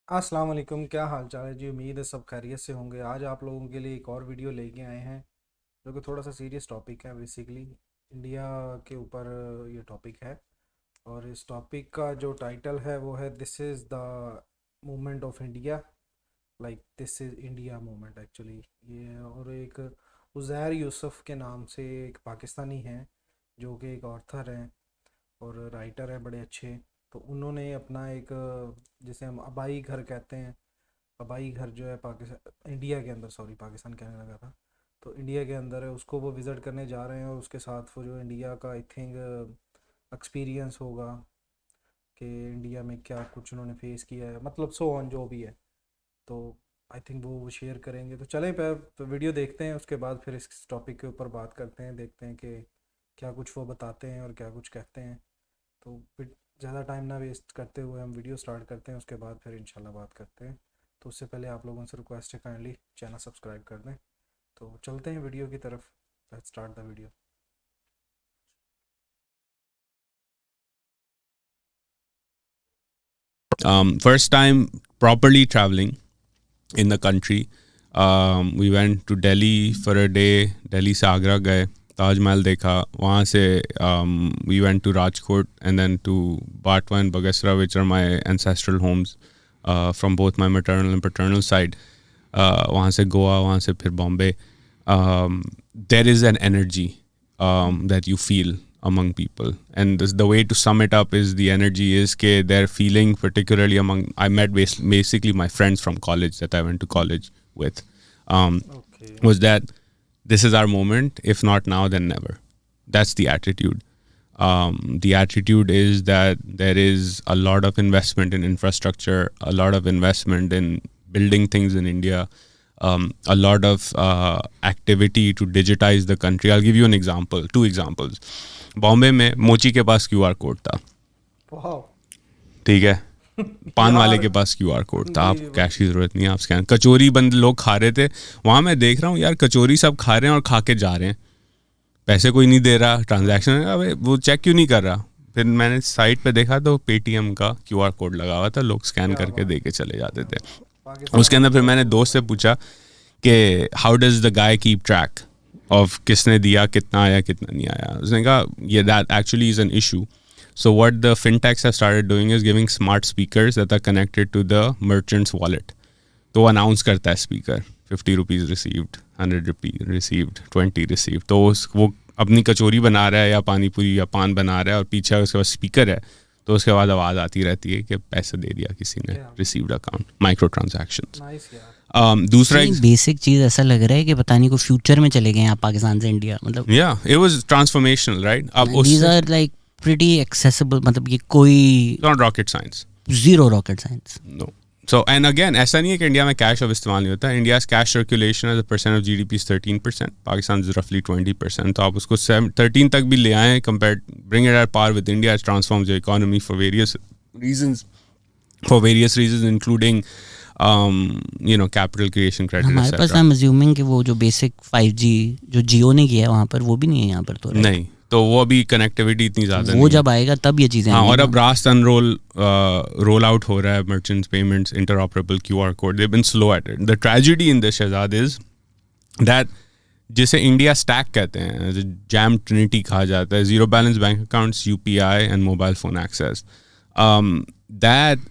अस्सलाम वालेकुम, क्या हाल चाल है जी। उम्मीद है सब खैरियत से होंगे। आज आप लोगों के लिए एक और वीडियो लेके आए हैं जो कि थोड़ा सा सीरियस टॉपिक है। बेसिकली इंडिया के ऊपर ये टॉपिक है, और इस टॉपिक का जो टाइटल है वो है this is the movement of India. Like this is India movement actually. ये और एक उज़ैर यूसुफ के नाम से एक पाकिस्तानी हैं जो कि एक ऑथर हैं और राइटर है बड़े अच्छे। तो उन्होंने अपना एक, जिसे हम आबाई घर कहते हैं, आबाई घर जो है पाकिस्तान इंडिया के अंदर, सॉरी पाकिस्तान कहने लगा था, तो इंडिया के अंदर है, उसको वो विज़िट करने जा रहे हैं। और उसके साथ वो जो इंडिया का आई थिंक एक्सपीरियंस होगा कि इंडिया में क्या कुछ उन्होंने फेस किया है, मतलब सो ऑन जो भी है, तो आई थिंक वो शेयर करेंगे। तो चलें पे वीडियो देखते हैं, उसके बाद फिर इस टॉपिक के ऊपर बात करते हैं, देखते हैं कि क्या कुछ वो बताते हैं और क्या कुछ कहते हैं। तो फिर ज़्यादा टाइम ना वेस्ट करते हुए हम वीडियो स्टार्ट करते हैं, उसके बाद फिर इंशाल्लाह बात करते हैं। तो उससे पहले आप लोगों से रिक्वेस्ट है, काइंडली चैनल सब्सक्राइब कर दें। तो चलते हैं वीडियो की तरफ। Let's start the video. First time properly traveling in the country. We went to Delhi for a day. Delhi से आगरा गए, ताजमहल देखा. वहाँ से we went to Rajkot and then to Batwa and Bagasra, which are my ancestral homes from both my maternal and paternal side. वहाँ से गोवा, वहाँ से फिर Bombay. There is an energy that you feel among people, and the way to sum it up is the energy is ke they're feeling, particularly among, I met basically my friends from college that I went to college with, okay. was that this is our moment, if not now then never. That's the attitude. The attitude is that there is a lot of investment in infrastructure, a lot of investment in building things in India, a lot of activity to digitize the country. I'll give you an example, two examples. Bombay में मोची के पास QR code था, वाह ठीक है. पान वाले यार। के पास क्यूआर कोड था, जी आपको कैश की जरूरत नहीं है, आप स्कैन. कचौरी बंद लोग खा रहे थे वहाँ, मैं देख रहा हूँ यार कचौरी सब खा रहे हैं और खा के जा रहे हैं, पैसे कोई नहीं दे रहा, ट्रांजैक्शन अबे वो चेक क्यों नहीं कर रहा. फिर मैंने साइट पे देखा तो पेटीएम का क्यूआर कोड लगा हुआ था, लोग स्कैन क्या करके बात दे है, के चले जाते क्या थे. बात है। पाकिस्तान उसके अंदर फिर का मैंने तो दोस्त से पूछा कि how does the guy keep track of किसने दिया, कितना आया, कितना नहीं आया. उसने कहा ये that actually is an issue. So what the fintechs have started doing is giving smart speakers that are connected to the merchant's wallet. तो अनाउंस करता है speaker 50 rupees received, 100 rupees received, 20 received. तो वो अपनी कचौरी बना रहा है या पानी पूरी या पान बना रहा है और पीछे उसके बाद स्पीकर है, तो उसके बाद आवाज़ आती रहती है कि पैसे दे दिया किसी ने, received account, micro transactions. Nice यार। दूसरा बेसिक चीज ऐसा लग रहा है कि पता नहीं को फ्यूचर में चले गए हैं आप पाकिस्तान से इंडिया, मतलब या इट वाज ट्रांसफॉर्मेशनल, राइट. अब दीज उससे आर लाइक प्रीटी एक्सेसिबल, मतलब ये कोई not rocket science, zero rocket science. No. So and again ऐसा नहीं है कि इंडिया में कैश अब इस्तेमाल नहीं होता. India cash circulation as a percent of GDP is 13%, Pakistan is रफली 20%. तो आप उसको 13 तक भी ले आए, compare, bring it at par with India, it transforms your economy for various reasons including capital creation, credit. हमारे पास आई एम अज्यूमिंग कि वो जो बेसिक 5G जो जियो ने किया है वहाँ पर, वो भी नहीं है यहाँ पर. तो नहीं, तो वो अभी कनेक्टिविटी इतनी ज़्यादा वो नहीं जब आएगा तब ये चीज़ें हाँ. आएंगी और ना. अब रास्ट रोल आउट हो रहा है, merchants payments, interoperable QR code. They been slow at it. The tragedy in this Shahzad is that जिसे इंडिया स्टैक कहते हैं, जैम ट्रिनिटी कहा जाता है, zero balance bank accounts, UPI and mobile phone access, that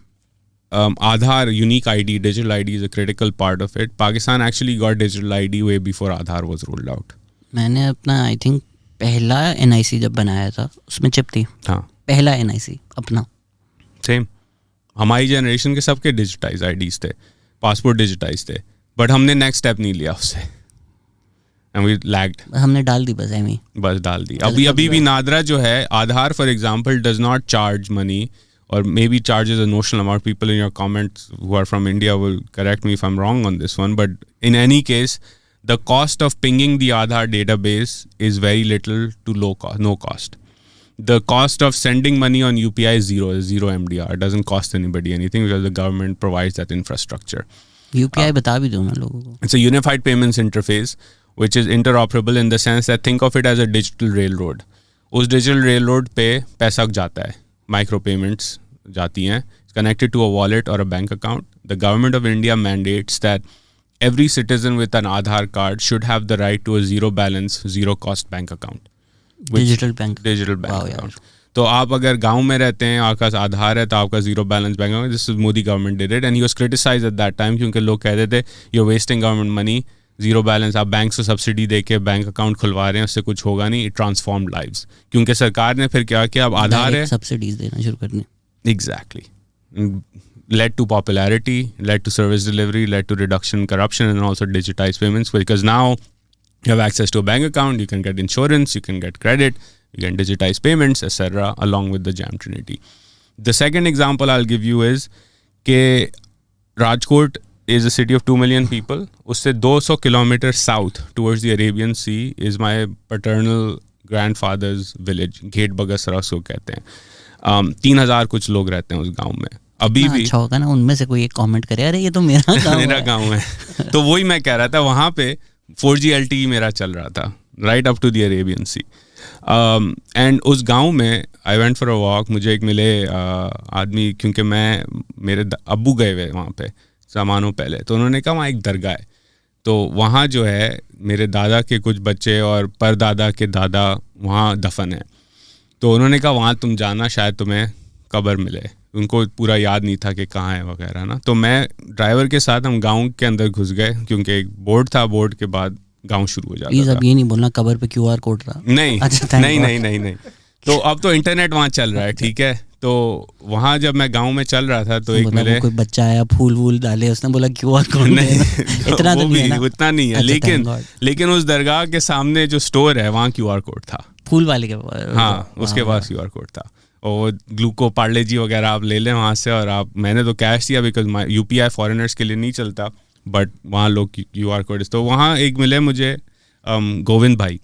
Aadhaar unique ID, digital ID is a critical part of it. Pakistan actually got digital ID way before Aadhaar was rolled out. मैंने अपना I think पहला NIC जब बनाया था उसमें chip थी. हाँ, पहला NIC अपना. सेम. हमारी जनरेशन के सबके डिजिटाइज आईडीज थे, पासपोर्ट डिजिटाइज थे, बट हमने नेक्स्ट स्टेप नहीं लिया उससे, एंड वी लैग्ड. हमने डाल दी बस एमी, बस डाल दी. अभी भी नादरा जो है, Aadhaar for example does not charge money, or maybe charges a notional amount. People in your comments who are from India will correct me if I'm wrong on this one, but in any case, the cost of pinging the Aadhaar database is very little to low cost, no cost. The cost of sending money on UPI is zero MDR. It doesn't cost anybody anything because the government provides that infrastructure. UPI बता भी दो ना लोगों को. It's a unified payments interface which is interoperable in the sense that think of it as a digital railroad. उस digital railroad पे पैसा जाता है, माइक्रो पेमेंट्स जाती हैं, connected to a wallet or a bank account. The government of India mandates that every citizen with an Aadhaar card should have the right to a zero balance, zero cost bank account. Digital bank. Digital bank वाह account. यार. तो आप अगर गांव में रहते हैं, आपका आधार है, तो आपका zero balance bank account. This is Modi government did it and he was criticised at that time, क्योंकि लोग कहते थे you are wasting government money. Zero balance, आप बैंक से सब्सिडी दे के बैंक अकाउंट खुलवा रहे हैं, उससे कुछ होगा नहीं. इट ट्रांसफॉर्म्ड लाइव्स, क्योंकि सरकार ने फिर क्या किया, अब आधार है. सब्सिडीज देना शुरू करने. Exactly. Led to popularity, led to service delivery, led to reduction in corruption, and also digitized payments, because now you have access to a bank account, you can get insurance, you can get credit, you can digitize payments, etc., along with the JAM Trinity. The second example I'll give you is that Rajkot is a city of 2 million people. उससे 200 kilometers south towards the Arabian Sea is my paternal grandfather's village. घेट बगसरा उसको कहते हैं. 3,000 कुछ लोग रहते हैं उस गांव में अभी भी. अच्छा होगा ना उनमें से कोई एक कमेंट करे अरे ये तो मेरा गांव मेरा गांव है. तो वही मैं कह रहा था, वहाँ पे 4G LTE मेरा चल रहा था, right up to the Arabian Sea. And उस गांव में I went for a walk. मुझे एक मिले आदमी, क्योंकि मेरे अब्बू गए हुए वहाँ पे सामानों पहले, तो उन्होंने कहा वहाँ एक दरगाह है. तो वहाँ जो है मेरे दादा के कुछ बच्चे और परदादा के दादा वहाँ दफन है. तो उन्होंने कहा वहाँ तुम जाना, शायद तुम्हें कब्र मिले. उनको पूरा याद नहीं था कि कहाँ है वगैरह ना. तो मैं ड्राइवर के साथ हम गांव के अंदर घुस गए, क्योंकि एक बोर्ड था, बोर्ड के बाद गांव शुरू हो जाता प्लीज था. अब ये नहीं बोलना कब्र पे QR कोड रहा. नहीं. अच्छा, नहीं. तो अब तो इंटरनेट वहाँ चल रहा है, ठीक है. तो वहाँ जब मैं गांव में चल रहा था तो एक मेरे कोई बच्चा आया, फूल वूल डाले, उसने बोला QR कोड. नहीं इतना तो नहीं है ना? उतना नहीं है. लेकिन उस दरगाह के सामने जो स्टोर है वहाँ QR कोड था, फूल वाले के पास. हाँ, उसके पास QR कोड था. और ग्लूको पार्ले जी वगैरह आप ले लें वहाँ से. और आप, मैंने तो कैश दिया बिकॉज UPI फॉरेनर्स के लिए नहीं चलता, बट वहाँ लोग QR कोड. तो वहाँ एक मिले मुझे गोविंद भाई,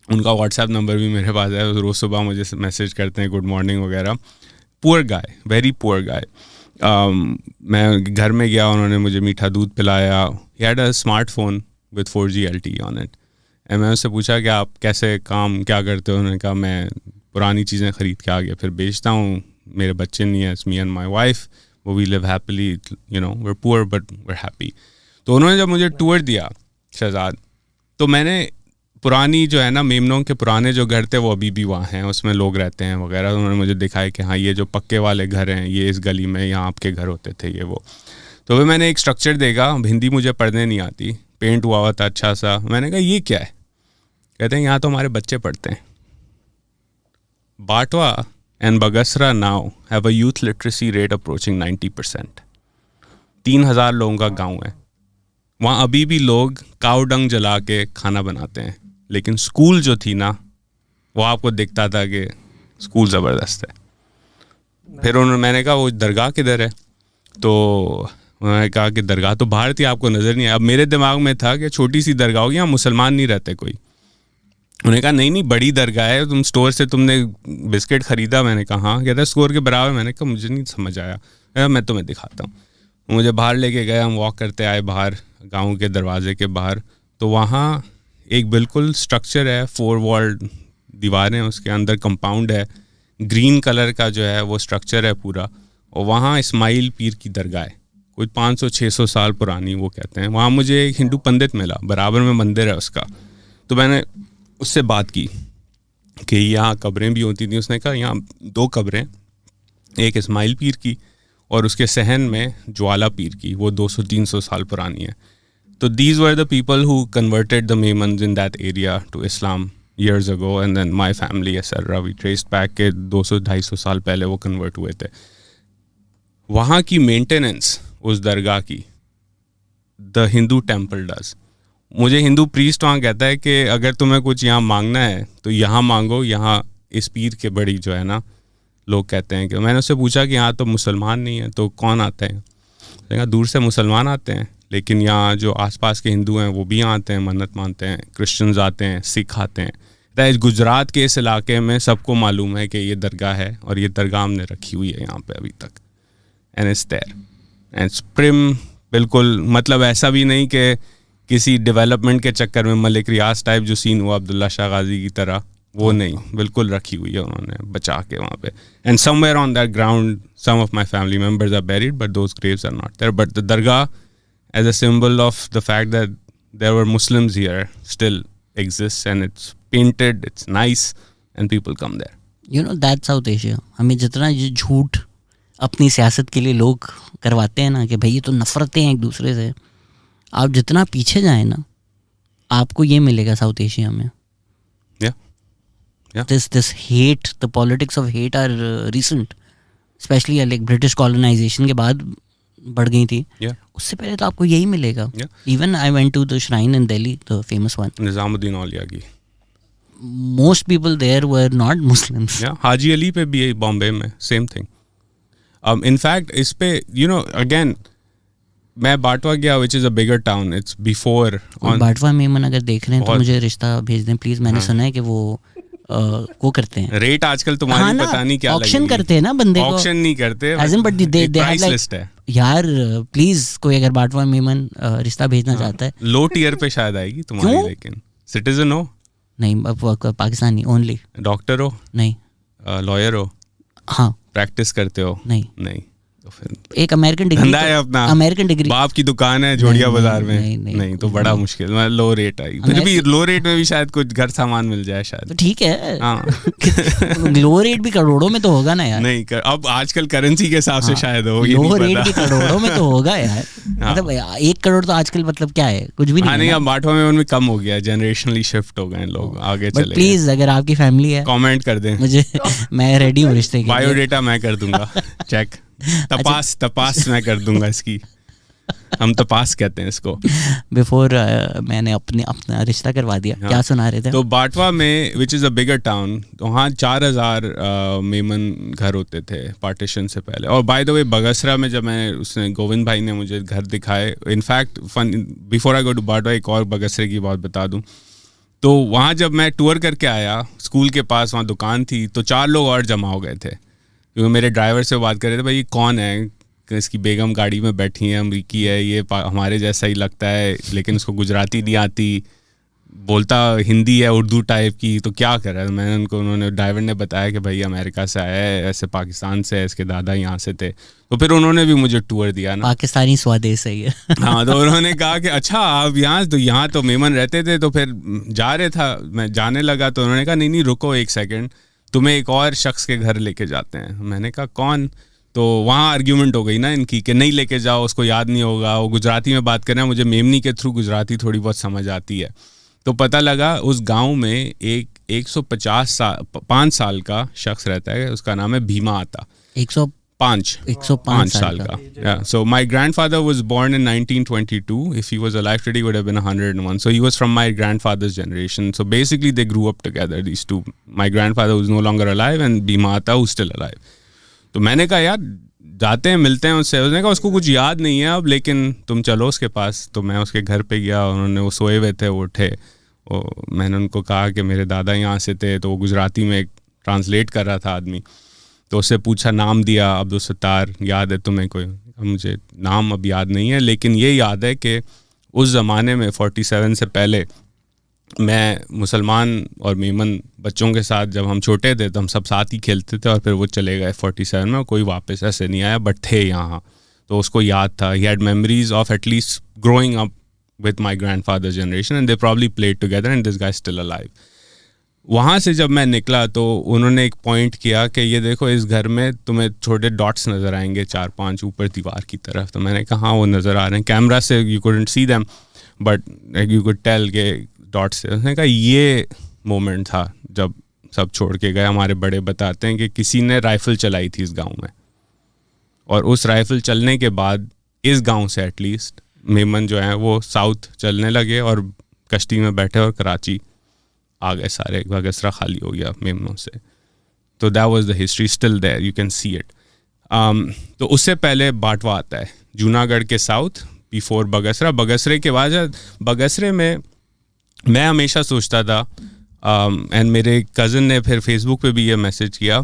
उनका WhatsApp नंबर भी मेरे पास है. रोज़ सुबह मुझे मैसेज करते हैं, गुड मॉर्निंग वगैरह. Poor guy, very poor guy. मैं घर में गया, उन्होंने मुझे मीठा दूध पिलाया. He had a smartphone with 4G LTE on it. And मैं उससे पूछा कि आप कैसे काम क्या करते हो. उन्होंने कहा मैं पुरानी चीज़ें ख़रीद के आ गया, फिर बेचता हूँ. मेरे बच्चे नहीं हैं, मी एंड माई वाइफ, वो we live happily, you know, we are poor but we are happy. तो उन्होंने जब मुझे टूर दिया शहजाद, तो मैंने पुरानी जो है ना, मेमनों के पुराने जो घर थे वो अभी भी वहाँ हैं, उसमें लोग रहते हैं वगैरह. उन्होंने मुझे दिखाया कि हाँ, ये जो पक्के वाले घर हैं, ये इस गली में यहाँ आपके घर होते थे, ये वो. तो फिर मैंने एक स्ट्रक्चर देखा, हिंदी मुझे पढ़ने नहीं आती, पेंट हुआ था अच्छा सा. मैंने कहा ये क्या है? कहते हैं यहाँ तो हमारे बच्चे पढ़ते हैं. Batwa and Bagasara now have a youth literacy rate approaching 90%. 3,000 लोगों का गांव है. वहाँ अभी भी लोग काऊ डंग जला के खाना बनाते हैं. लेकिन स्कूल जो थी ना, वो आपको दिखता था कि स्कूल ज़बरदस्त है. फिर मैंने कहा वो दरगाह किधर है? तो उन्होंने कहा कि दरगाह तो बाहर थी, आपको नज़र नहीं आया. अब मेरे दिमाग में था कि छोटी सी दरगाह होगी, यहाँ मुसलमान नहीं रहते कोई. उन्होंने कहा नहीं बड़ी दरगाह है, तुम स्टोर से तुमने बिस्किट ख़रीदा? मैंने कहा हाँ. कहता है स्टोर के बराबर. मैंने कहा मुझे नहीं समझ आया. मैं तुम्हें दिखाता हूँ. मुझे बाहर लेके गए, हम वॉक करते आए बाहर, गांव के दरवाजे के बाहर. तो वहाँ एक बिल्कुल स्ट्रक्चर है, 4 वॉल दीवारें, उसके अंदर कंपाउंड है, ग्रीन कलर का जो है वो स्ट्रक्चर है पूरा. और वहाँ इस्माइल पीर की दरगाह है, कोई 500-600 साल पुरानी वो कहते हैं. वहाँ मुझे एक हिंदू पंडित मिला, बराबर में मंदिर है उसका. तो मैंने उससे बात की कि यहाँ कब्रें भी होती थी. उसने कहा यहाँ 2 कब्रें, एक इस्माइल पीर की और उसके सहन में ज्वाला पीर की, वो 200-300 साल पुरानी है. तो these were the people who converted the Memons in that area to Islam years ago, and then my family etc. we traced back के 200-250 साल पहले वो convert हुए थे. वहाँ की मेंटेनेंस उस दरगाह की द हिंदू टेम्पल डज. मुझे हिंदू प्रीस्ट वहाँ कहता है कि अगर तुम्हें कुछ यहाँ मांगना है तो यहाँ मांगो, यहाँ इस पीर के बड़ी जो है ना, लोग कहते हैं कि. मैंने उससे पूछा कि यहाँ तो मुसलमान नहीं है, तो कौन आते हैं? देखा दूर से मुसलमान आते हैं, लेकिन यहाँ जो आसपास के हिंदू हैं वो भी आते हैं, मन्नत मानते हैं. क्रिश्चियंस आते हैं, सिख आते हैं. गुजरात के इस इलाके में सबको मालूम है कि ये दरगाह है, और ये दरगाह हमने रखी हुई है यहाँ पे अभी तक. And it's there and prim, बिल्कुल. मतलब ऐसा भी नहीं कि किसी डेवलपमेंट के चक्कर में मलिक रियाज टाइप जो सीन हुआ अब्दुल्ला शाह गाजी की तरह, वो नहीं, बिल्कुल रखी हुई है उन्होंने बचा के वहाँ पे. And somewhere on that ground some of my family members are buried but those graves are not there. But the dargah as a symbol of the fact that there were Muslims here still exists and it's painted, it's nice and people come there. You know that south Asia. हमें जितना ये झूठ अपनी सियासत के लिए लोग करवाते हैं ना कि भाई ये तो नफरतें हैं एक दूसरे से, आप जितना पीछे जाएं ना आपको ये मिलेगा साउथ एशिया में. Yeah. This hate, the politics of hate are recent, especially like British colonization के बाद बढ़ गई थी. Yeah. उससे पहले तो आपको यही मिलेगा. Yeah. Even I went to the shrine in Delhi, the famous one. Nizamuddin औलिया की. Most people there were not Muslims. Yeah. Haji Ali पे भी बॉम्बे में same thing. In fact इस पे you know again मैं बाटवा गया which is a bigger town. It's before on. बाटवा मेमन अगर देख रहे हैं तो बहुत- मुझे रिश्ता भेज दें प्लीज. मैंने सुना है कि वो वो करते हैं. रेट आजकल तुम्हारी हाँ ना, पता नहीं क्या ऑक्शन लगेगी. करते हैं ना बंदे को. ऑक्शन नहीं करते. As in, but they have price like- list है. यार प्लीज कोई अगर बाटवा मेमन रिश्ता भेजना चाहता है. लो टियर पे शायद आएगी तुम्हारी. क्यों? लेकिन सिटीजन हो, नहीं पाकिस्तानी ओनली. डॉक्टर हो, नहीं. लॉयर हो, हाँ. प्रैक्टिस करते हो, नहीं. नहीं तो फिर एक अमेरिकन डिग्री. धंधा है अपना. American degree. बाप की दुकान है जोड़िया नहीं, बाजार में. नहीं, नहीं, तो बड़ा मुश्किल. लो रेट आई फिर भी. लो रेट में भी शायद कुछ घर सामान मिल जाए तो शायद. ठीक है. हाँ. लो रेट भी करोड़ों में तो होगा ना यार. नहीं अब आजकल करेंसी के हिसाब से शायद हो. ये लो नहीं रेट भी पता. करोड़ों में तो होगा यार. मतलब 1 करोड़ तो आजकल मतलब क्या है, कुछ भी हाँ नहीं नहीं है अब बाटवा में उनमें कम हो गया. जनरेशनली शिफ्ट हो गए लोग, आगे बट चले. प्लीज अगर आपकी फैमिली है कमेंट कर दें. मुझे मैं रेडी हूँ रिश्ते के लिए. बायोडेटा मैं कर दूंगा. चेक तपास मैं कर दूंगा इसकी. हम तपास कहते हैं इसको. बिफोर मैंने अपना रिश्ता करवा दिया. हाँ. क्या सुना रहे थे? तो बाटवा में which is a bigger town, वहाँ 4000 मेमन घर होते थे पार्टीशन से पहले. और बाय द वे बगसरा में जब मैं उसने गोविंद भाई ने मुझे घर दिखाए. In fact fun before I go to Batwa एक और बगसरे की बात बता दूँ. तो वहाँ जब मैं टूर करके आया स्कूल के पास, वहाँ दुकान थी तो 4 लोग और जमा हो गए थे. क्योंकि मेरे ड्राइवर से बात कर रहे थे भाई ये कौन है, इसकी बेगम गाड़ी में बैठी है, अमरीकी है, ये हमारे जैसा ही लगता है लेकिन उसको गुजराती नहीं आती, बोलता हिंदी है उर्दू टाइप की, तो क्या कर रहा है. मैंने उन्होंने ड्राइवर ने बताया कि भाई अमेरिका से आया है, ऐसे पाकिस्तान से है, इसके दादा यहाँ से थे. तो फिर उन्होंने भी मुझे टूर दिया ना. पाकिस्तानी स्वादेश है ये. हाँ तो उन्होंने कहा कि अच्छा आप यहाँ तो मेमन रहते थे. तो फिर जा रहे था, मैं जाने लगा तो उन्होंने कहा नहीं रुको 1 सेकेंड, तुम्हें एक और शख्स के घर लेके जाते हैं. मैंने कहा कौन? तो वहाँ आर्ग्यूमेंट हो गई ना इनकी कि नहीं लेके जाओ, उसको याद नहीं होगा, वो गुजराती में बात कर रहे हैं. मुझे मेमनी के थ्रू गुजराती थोड़ी बहुत समझ आती है. तो पता लगा उस गांव में एक 105 साल का शख्स रहता है, उसका नाम है भीमा आता. 105 साल का. Yeah. So my grandfather was born in 1922. If he was alive today, he would have been 101. So he was from my grandfather's generation. So basically they grew up together, these two. My grandfather was no longer alive and Bhima Atta who's still alive. तो मैंने कहा यार जाते हैं मिलते हैं उससे. उसने कहा उसको कुछ याद नहीं है अब, लेकिन तुम चलो उसके पास. तो मैं उसके घर पे गया, उन्होंने वो सोए हुए थे, वो उठे. मैंने उनको कहा कि मेरे दादा यहाँ से थे. तो वो गुजराती में ट्रांसलेट कर रहा था आदमी. तो उससे पूछा, नाम दिया अब्दुल सत्तार, याद है तुम्हें कोई? मुझे नाम अब याद नहीं है, लेकिन ये याद है कि उस ज़माने में 47 से पहले मैं मुसलमान और मेमन बच्चों के साथ जब हम छोटे थे तो हम सब साथ ही खेलते थे. और फिर वो चले गए 47 में, कोई वापस ऐसे नहीं आया, बट थे यहाँ. तो उसको याद था. He had memories of at least growing up with my grandfather generation and they probably played together and this guy still alive. वहाँ से जब मैं निकला तो उन्होंने एक पॉइंट किया कि ये देखो इस घर में तुम्हें छोटे डॉट्स नज़र आएंगे 4-5 ऊपर दीवार की तरफ. तो मैंने कहा हाँ वो नज़र आ रहे हैं, कैमरा से you couldn't see them but you could tell के डॉट्स से. उसने कहा ये मोमेंट था जब सब छोड़ के गए. हमारे बड़े बताते हैं कि किसी ने राइफ़ल चलाई थी इस गांव में, और उस राइफ़ल चलने के बाद इस गांव से एटलीस्ट मेमन जो हैं वो साउथ चलने लगे और कश्ती में बैठे और कराची आ गए सारे. बगसरा खाली हो गया मेमनों से. तो that was the history still there, you can see it. तो उससे पहले बाटवा आता है जूनागढ़ के साउथ बिफोर बगसरा. बगसरे के बाद बगसरे में मैं हमेशा सोचता था एंड मेरे कज़न ने फिर फेसबुक पे भी ये मैसेज किया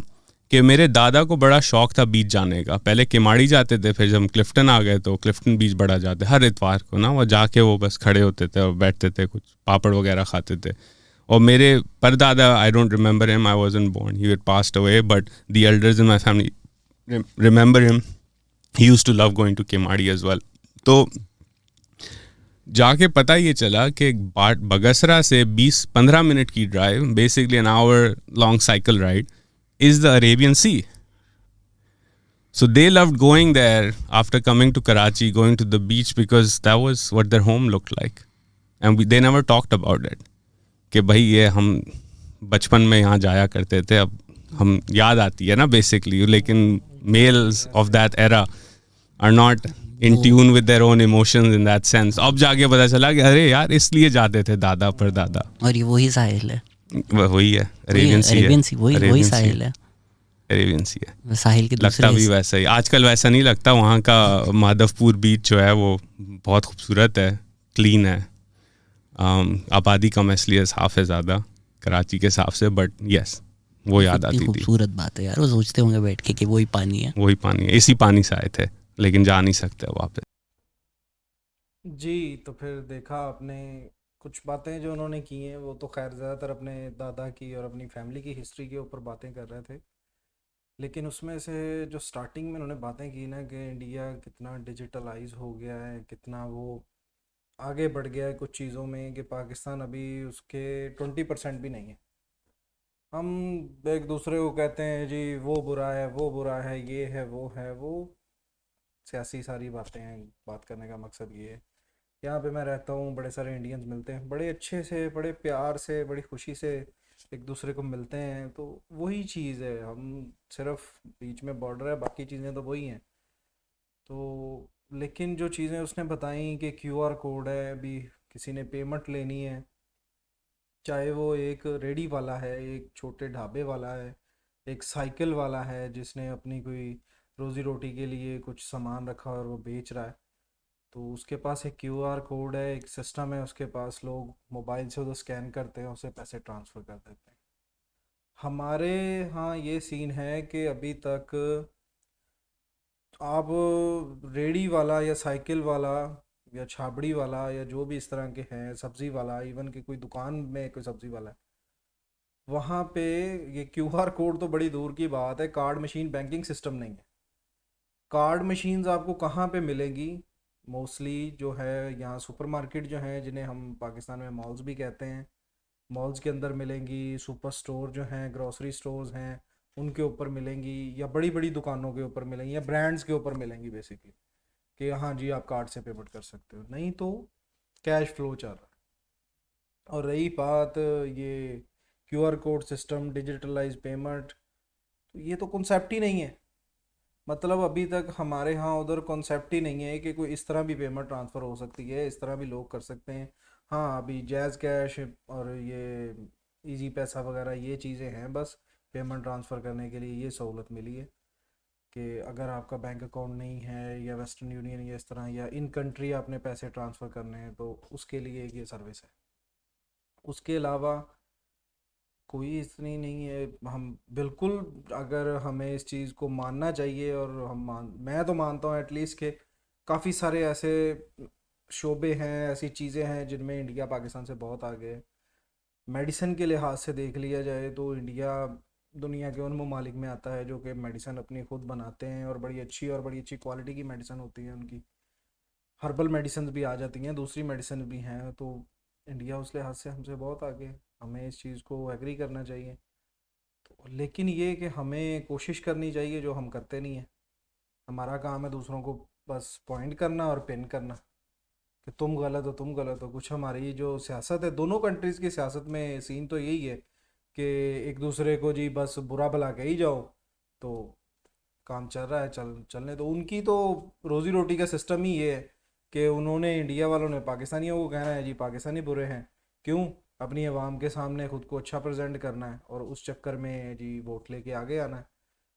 कि मेरे दादा को बड़ा शौक़ था बीच जाने का. पहले किमाड़ी जाते थे, फिर जब क्लिफ्टन आ गए तो क्लिफ्टन बीच बड़ा जाते हर इतवार को ना. वो जाके वो बस खड़े होते थे और बैठते थे, कुछ पापड़ वगैरह खाते थे और मेरे परदादा, I don't remember him, I wasn't born, he had passed away, but the elders in my family remember him. He used to love going to Keamari as well. तो जाके पता ये चला कि बगसरा से 20-15 मिनट की drive, basically an hour long cycle ride, is the Arabian Sea. So they loved going there after coming to Karachi, going to the beach, because that was what their home looked like. And they never talked about it. कि भाई ये हम बचपन में यहाँ जाया करते थे, अब हम याद आती है ना बेसिकली. लेकिन males of that era are not in tune with their own emotions in that sense. अब जाके पता चला कि अरे यार इसलिए जाते थे दादा पर दादा. और ये वही साहिल है, वही है, अरेबियन सी है. अरेबियन सी, वही साहिल है, अरेबियन सी है. साहिल के दूसरे लगता भी वैसा ही, आजकल वैसा नहीं लगता. वहाँ का माधवपुर बीच जो है वो बहुत खूबसूरत है, क्लीन है. आबादी कम है इसलिए साफ है ज़्यादा कराची के हिसाब से, बट यस वो याद आती थी. खूबसूरत बात है यार, वो सोचते होंगे बैठ के कि वही पानी है. वही पानी है, इसी पानी से आए थे लेकिन जा नहीं सकते वापस. जी, तो फिर देखा आपने कुछ बातें जो उन्होंने की हैं, वो तो खैर ज़्यादातर अपने दादा की और अपनी फैमिली की हिस्ट्री के ऊपर बातें कर रहे थे. लेकिन उसमें से जो स्टार्टिंग में उन्होंने बातें की ना कि इंडिया कितना डिजिटलाइज हो गया है, कितना वो आगे बढ़ गया है कुछ चीज़ों में, कि पाकिस्तान अभी उसके 20% भी नहीं है. हम एक दूसरे को कहते हैं जी वो बुरा है, वो बुरा है, ये है, वो सियासी सारी बातें हैं. बात करने का मकसद ये है, यहाँ पे मैं रहता हूँ, बड़े सारे इंडियंस मिलते हैं, बड़े अच्छे से, बड़े प्यार से, बड़ी खुशी से एक दूसरे को मिलते हैं. तो वही चीज़ है, हम सिर्फ बीच में बॉर्डर है, बाकी चीज़ें तो वही हैं. तो लेकिन जो चीज़ें उसने बताई कि क्यूआर कोड है, अभी किसी ने पेमेंट लेनी है, चाहे वो एक रेडी वाला है, एक छोटे ढाबे वाला है, एक साइकिल वाला है जिसने अपनी कोई रोज़ी रोटी के लिए कुछ सामान रखा और वो बेच रहा है, तो उसके पास एक क्यूआर कोड है, एक सिस्टम है उसके पास, लोग मोबाइल से उधर स्कैन करते हैं, उसे पैसे ट्रांसफ़र कर देते हैं. हमारे यहाँ ये सीन है कि अभी तक आप रेडी वाला या साइकिल वाला या छाबड़ी वाला या जो भी इस तरह के हैं, सब्ज़ी वाला, इवन कि कोई दुकान में कोई सब्ज़ी वाला है, वहाँ पे ये क्यूआर कोड तो बड़ी दूर की बात है, कार्ड मशीन बैंकिंग सिस्टम नहीं है. कार्ड मशीन्स आपको कहाँ पे मिलेंगी? मोस्टली जो है यहाँ सुपरमार्केट जो हैं, जिन्हें हम पाकिस्तान में मॉल्स भी कहते हैं, मॉल्स के अंदर मिलेंगी. सुपर स्टोर जो हैं, ग्रॉसरी स्टोर्स हैं, उनके ऊपर मिलेंगी, या बड़ी बड़ी दुकानों के ऊपर मिलेंगी, या ब्रांड्स के ऊपर मिलेंगी बेसिकली, कि हाँ जी आप कार्ड से पेमेंट कर सकते हो. नहीं तो कैश फ्लो चल रहा है. और रही बात ये QR code system, digitalise payment, तो ये तो कॉन्सेप्ट ही नहीं है. मतलब अभी तक हमारे यहाँ उधर कॉन्सेप्ट ही नहीं है कि कोई इस तरह भी पेमेंट ट्रांसफ़र हो सकती है, इस तरह भी लोग कर सकते हैं. हाँ, अभी जैज़ कैश और ये इजी पैसा वगैरह ये चीज़ें हैं, बस पेमेंट ट्रांसफ़र करने के लिए ये सहूलत मिली है कि अगर आपका बैंक अकाउंट नहीं है, या वेस्टर्न यूनियन या इस तरह, या इन कंट्री आपने पैसे ट्रांसफ़र करने हैं, तो उसके लिए ये सर्विस है. उसके अलावा कोई इतनी नहीं है. हम बिल्कुल, अगर हमें इस चीज़ को मानना चाहिए, और मैं तो मानता हूँ एटलीस्ट कि काफ़ी सारे ऐसे शोबे हैं, ऐसी चीज़ें हैं जिनमें इंडिया पाकिस्तान से बहुत आगे है. मेडिसिन के लिहाज से देख लिया जाए तो इंडिया दुनिया के उन ममालिक में आता है जो कि मेडिसिन अपनी खुद बनाते हैं, और बड़ी अच्छी क्वालिटी की मेडिसिन होती है उनकी. हर्बल मेडिसिन भी आ जाती हैं, दूसरी मेडिसिन भी हैं. तो इंडिया उस लिहाज से हमसे बहुत आगे है, हमें इस चीज़ को एग्री करना चाहिए. तो लेकिन ये कि हमें कोशिश करनी चाहिए, जो हम करते नहीं है. हमारा काम है दूसरों को बस पॉइंट करना और पिन करना कि तुम गलत हो, तुम गलत हो. कुछ हमारी जो सियासत है, दोनों कंट्रीज़ की सियासत में सीन तो यही है कि एक दूसरे को जी बस बुरा भला कह ही जाओ, तो काम चल रहा है, चलने तो. उनकी तो रोज़ी रोटी का सिस्टम ही ये है कि उन्होंने, इंडिया वालों ने पाकिस्तानियों को कहना है जी पाकिस्तानी बुरे हैं. क्यों? अपनी आवाम के सामने खुद को अच्छा प्रेजेंट करना है, और उस चक्कर में जी वोट लेके आगे आना है.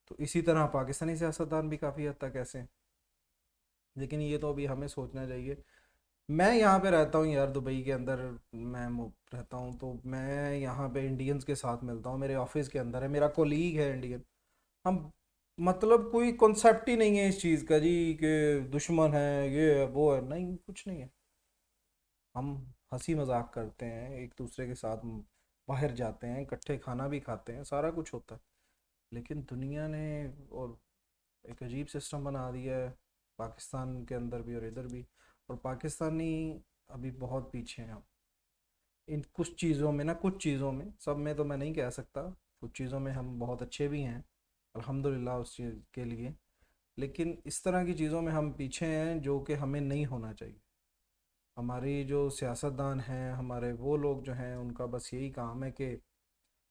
तो इसी तरह पाकिस्तानी सियासतदान भी काफ़ी हद तक ऐसे हैं. लेकिन ये तो अभी हमें सोचना चाहिए. मैं यहाँ पे रहता हूँ यार, दुबई के अंदर मैं रहता हूँ, तो मैं यहाँ पे इंडियंस के साथ मिलता हूँ. मेरे ऑफिस के अंदर है, मेरा कोलीग है इंडियन. हम, मतलब कोई कॉन्सेप्ट ही नहीं है इस चीज़ का जी कि दुश्मन है, ये है, वो है, नहीं, कुछ नहीं है. हम हंसी मजाक करते हैं एक दूसरे के साथ. बाहर जाते हैं, इकट्ठे खाना भी खाते हैं, सारा कुछ होता है। लेकिन दुनिया ने और एक अजीब सिस्टम बना दिया है, पाकिस्तान के अंदर भी और इधर भी। और पाकिस्तानी अभी बहुत पीछे हैं इन कुछ चीज़ों में ना, कुछ चीज़ों में, सब में तो मैं नहीं कह सकता। कुछ चीज़ों में हम बहुत अच्छे भी हैं, अल्हम्दुलिल्लाह उस चीज़ के लिए। लेकिन इस तरह की चीज़ों में हम पीछे हैं जो कि हमें नहीं होना चाहिए। हमारी जो सियासतदान हैं, हमारे वो लोग जो हैं, उनका बस यही काम है कि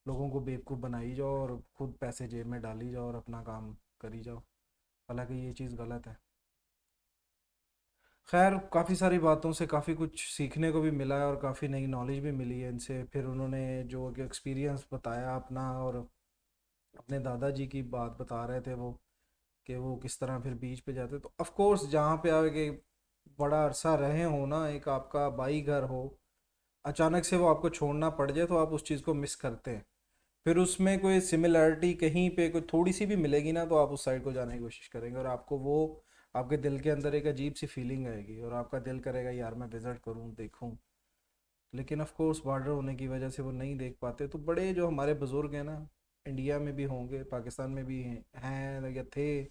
लोगों को बेवकूफ़ बनाई जाओ और खुद पैसे जेब में डाली जाओ और अपना काम करी जाओ। हालांकि ये चीज़ गलत है। खैर, काफ़ी सारी बातों से काफ़ी कुछ सीखने को भी मिला है और काफ़ी नई नॉलेज भी मिली है इनसे। फिर उन्होंने जो एक्सपीरियंस बताया अपना, और अपने दादाजी की बात बता रहे थे वो, कि वो किस तरह फिर बीच पे जाते। तो ऑफ कोर्स जहाँ पे आगे कि बड़ा अरसा रहे हो ना, एक आपका बाई घर हो, अचानक से वो आपको छोड़ना पड़ जाए तो आप उस चीज़ को मिस करते हैं। फिर उसमें कोई सिमिलैरिटी कहीं पे कोई थोड़ी सी भी मिलेगी ना, तो आप उस साइड को जाने की कोशिश करेंगे और आपको वो आपके दिल के अंदर एक अजीब सी फीलिंग आएगी और आपका दिल करेगा यार मैं विज़िट करूँ, देखूँ। लेकिन ऑफ कोर्स बॉर्डर होने की वजह से वो नहीं देख पाते। तो बड़े जो हमारे बुज़ुर्ग हैं ना, इंडिया में भी होंगे, पाकिस्तान में भी हैं या थे,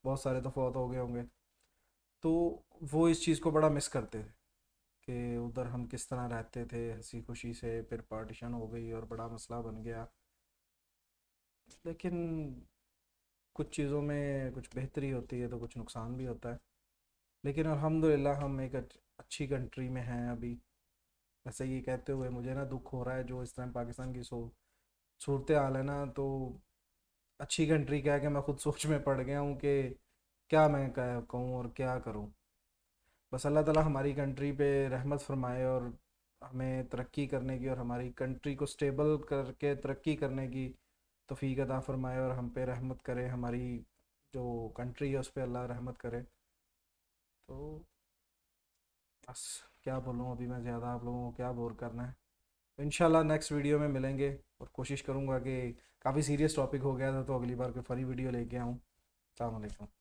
बहुत सारे तो फौत हो गए होंगे। तो वो इस चीज़ को बड़ा मिस करते थे कि उधर हम किस तरह रहते थे हंसी खुशी से, फिर पार्टीशन हो गई और बड़ा मसला बन गया। लेकिन कुछ चीज़ों में कुछ बेहतरी होती है तो कुछ नुकसान भी होता है। लेकिन अल्हम्दुलिल्लाह हम एक अच्छी कंट्री में हैं अभी। वैसे ये कहते हुए मुझे ना दुख हो रहा है जो इस टाइम पाकिस्तान की सूरत हाल है ना। तो अच्छी कंट्री क्या है कि मैं खुद सोच में पड़ गया हूँ कि क्या मैं कहूँ और क्या करूँ। बस अल्लाह ताला हमारी कंट्री पे रहमत फरमाए और हमें तरक्की करने की और हमारी कंट्री को स्टेबल करके तरक्की करने की तौफीक अता फरमाए और हम पे रहमत करे। हमारी जो कंट्री है उस पर अल्लाह रहमत करे। तो बस क्या बोलूँ, अभी मैं ज़्यादा आप लोगों को क्या बोर करना है। तो इंशाल्लाह नेक्स्ट वीडियो में मिलेंगे और कोशिश करूँगा कि काफ़ी सीरियस टॉपिक हो गया था तो अगली बार कोई फनी वीडियो लेके आऊँ। अस्सलाम वालेकुम।